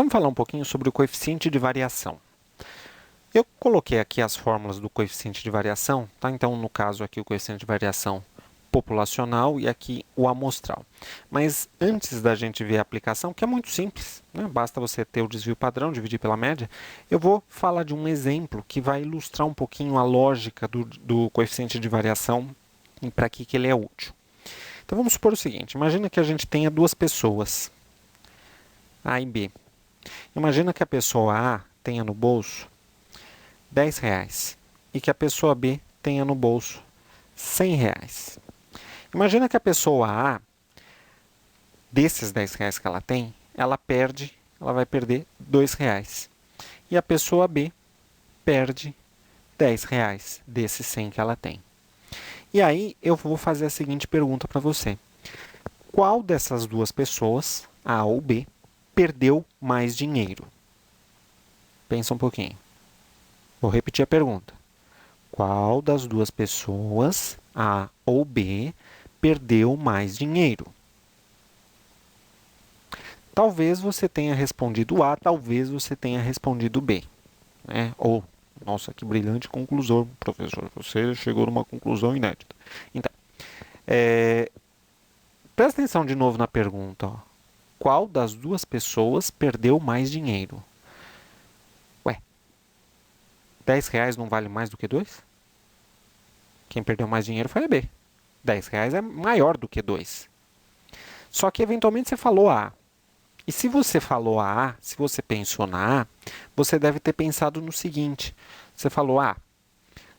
Vamos falar um pouquinho sobre o coeficiente de variação. Eu coloquei aqui as fórmulas do coeficiente de variação, tá? Então, no caso aqui, o coeficiente de variação populacional e aqui o amostral. Mas antes da gente ver a aplicação, que é muito simples, né? Basta você ter o desvio padrão, dividir pela média, eu vou falar de um exemplo que vai ilustrar um pouquinho a lógica do coeficiente de variação e para que ele é útil. Então, vamos supor o seguinte, imagina que a gente tenha duas pessoas, A e B. Imagina que a pessoa A tenha no bolso R$ 10 e que a pessoa B tenha no bolso R$ 100. Imagina que a pessoa A, desses R$ 10 que ela tem, ela vai perder R$ 2. E a pessoa B perde R$ 10 desses 100 que ela tem. E aí eu vou fazer a seguinte pergunta para você. Qual dessas duas pessoas, A ou B, perdeu mais dinheiro? Pensa um pouquinho. Vou repetir a pergunta. Qual das duas pessoas, A ou B, perdeu mais dinheiro? Talvez você tenha respondido A, talvez você tenha respondido B. Né? Ou, nossa, que brilhante conclusão, professor. Você chegou numa conclusão inédita. Então, presta atenção de novo na pergunta. Ó. Qual das duas pessoas perdeu mais dinheiro? Ué, R$ 10 não vale mais do que 2? Quem perdeu mais dinheiro foi a B. R$ 10 é maior do que 2. Só que, eventualmente, você falou A. E se você falou A, se você pensou na A, você deve ter pensado no seguinte. Você falou,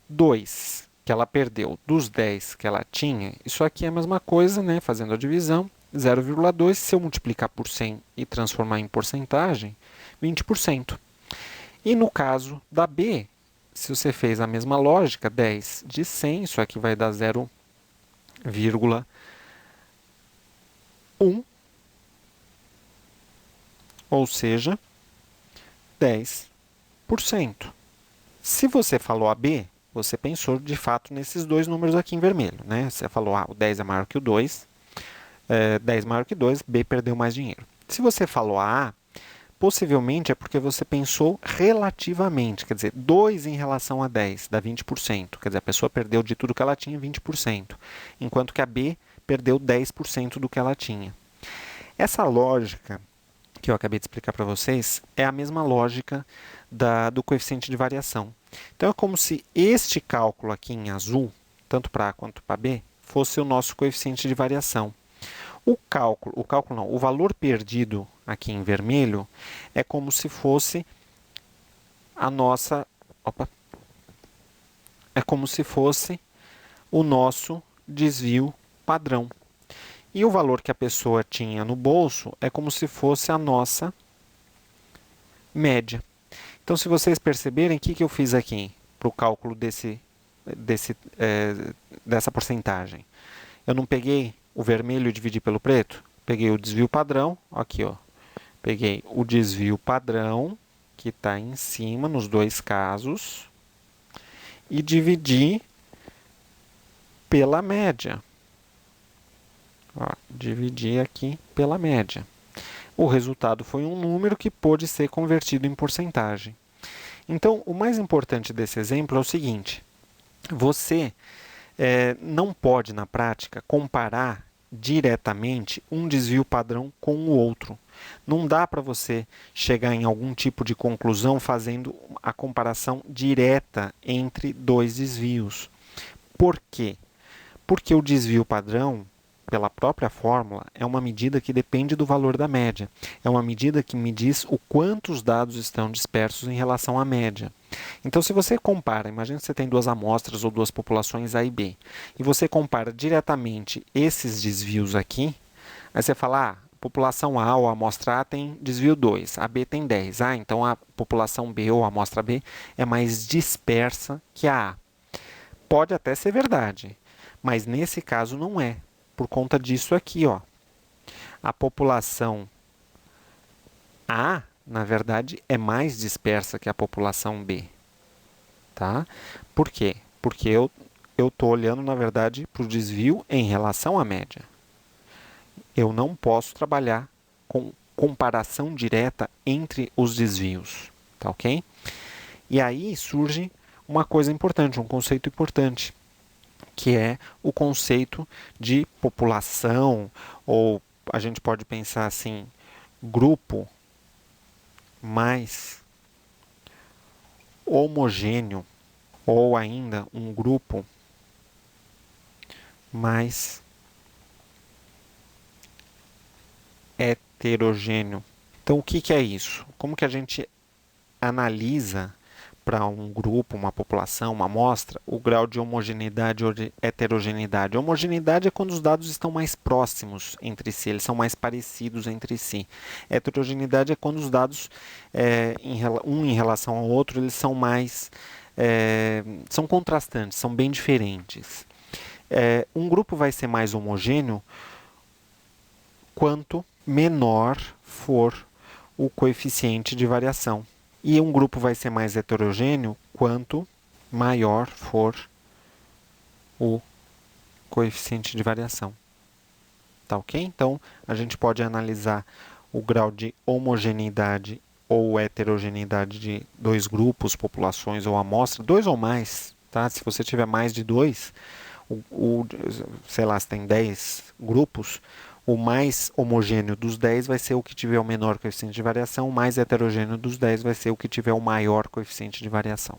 2 que ela perdeu dos 10 que ela tinha, isso aqui é a mesma coisa, né? Fazendo a divisão, 0,2, se eu multiplicar por 100 e transformar em porcentagem, 20%. E no caso da B, se você fez a mesma lógica, 10 de 100, isso aqui vai dar 0,1, ou seja, 10%. Se você falou a B, você pensou de fato nesses dois números aqui em vermelho, né? Você falou, o 10 é maior que o 2, 10 maior que 2, B perdeu mais dinheiro. Se você falou A, possivelmente é porque você pensou relativamente, quer dizer, 2 em relação a 10 dá 20%, quer dizer, a pessoa perdeu de tudo que ela tinha 20%, enquanto que a B perdeu 10% do que ela tinha. Essa lógica que eu acabei de explicar para vocês é a mesma lógica do coeficiente de variação. Então, é como se este cálculo aqui em azul, tanto para A quanto para B, fosse o nosso coeficiente de variação. O valor perdido aqui em vermelho é como se fosse a nossa, é como se fosse o nosso desvio padrão. E o valor que a pessoa tinha no bolso é como se fosse a nossa média. Então, se vocês perceberem, o que eu fiz aqui para o cálculo dessa porcentagem? Eu não peguei o vermelho e dividi pelo preto? Peguei o desvio padrão, aqui, ó. Peguei o desvio padrão, que está em cima nos dois casos, e dividi pela média. Ó, dividi aqui pela média. O resultado foi um número que pôde ser convertido em porcentagem. Então, o mais importante desse exemplo é o seguinte. Você não pode, na prática, comparar diretamente um desvio padrão com o outro. Não dá para você chegar em algum tipo de conclusão fazendo a comparação direta entre dois desvios. Por quê? Porque o desvio padrão, pela própria fórmula, é uma medida que depende do valor da média. É uma medida que me diz o quanto os dados estão dispersos em relação à média. Então, se você compara, imagina que você tem duas amostras ou duas populações A e B, e você compara diretamente esses desvios aqui, aí você fala, a população A ou a amostra A tem desvio 2, a B tem 10. Então a população B ou a amostra B é mais dispersa que a A. Pode até ser verdade, mas nesse caso não é, por conta disso aqui, ó. A população A, na verdade, é mais dispersa que a população B. Tá? Por quê? Porque eu estou olhando, na verdade, para o desvio em relação à média. Eu não posso trabalhar com comparação direta entre os desvios, tá ok? E aí surge uma coisa importante, um conceito importante, que é o conceito de população, ou a gente pode pensar assim, grupo mais homogêneo, ou ainda um grupo mais heterogêneo. Então, o que é isso? Como que a gente analisa para um grupo, uma população, uma amostra, o grau de homogeneidade ou de heterogeneidade? Homogeneidade é quando os dados estão mais próximos entre si, eles são mais parecidos entre si. Heterogeneidade é quando os dados, um em relação ao outro, eles são mais, são contrastantes, são bem diferentes. Um grupo vai ser mais homogêneo quanto menor for o coeficiente de variação. E um grupo vai ser mais heterogêneo quanto maior for o coeficiente de variação. Tá ok? Então, a gente pode analisar o grau de homogeneidade ou heterogeneidade de dois grupos, populações ou amostra, dois ou mais. Tá? Se você tiver mais de dois, sei lá, se tem 10 grupos, o mais homogêneo dos 10 vai ser o que tiver o menor coeficiente de variação, o mais heterogêneo dos 10 vai ser o que tiver o maior coeficiente de variação.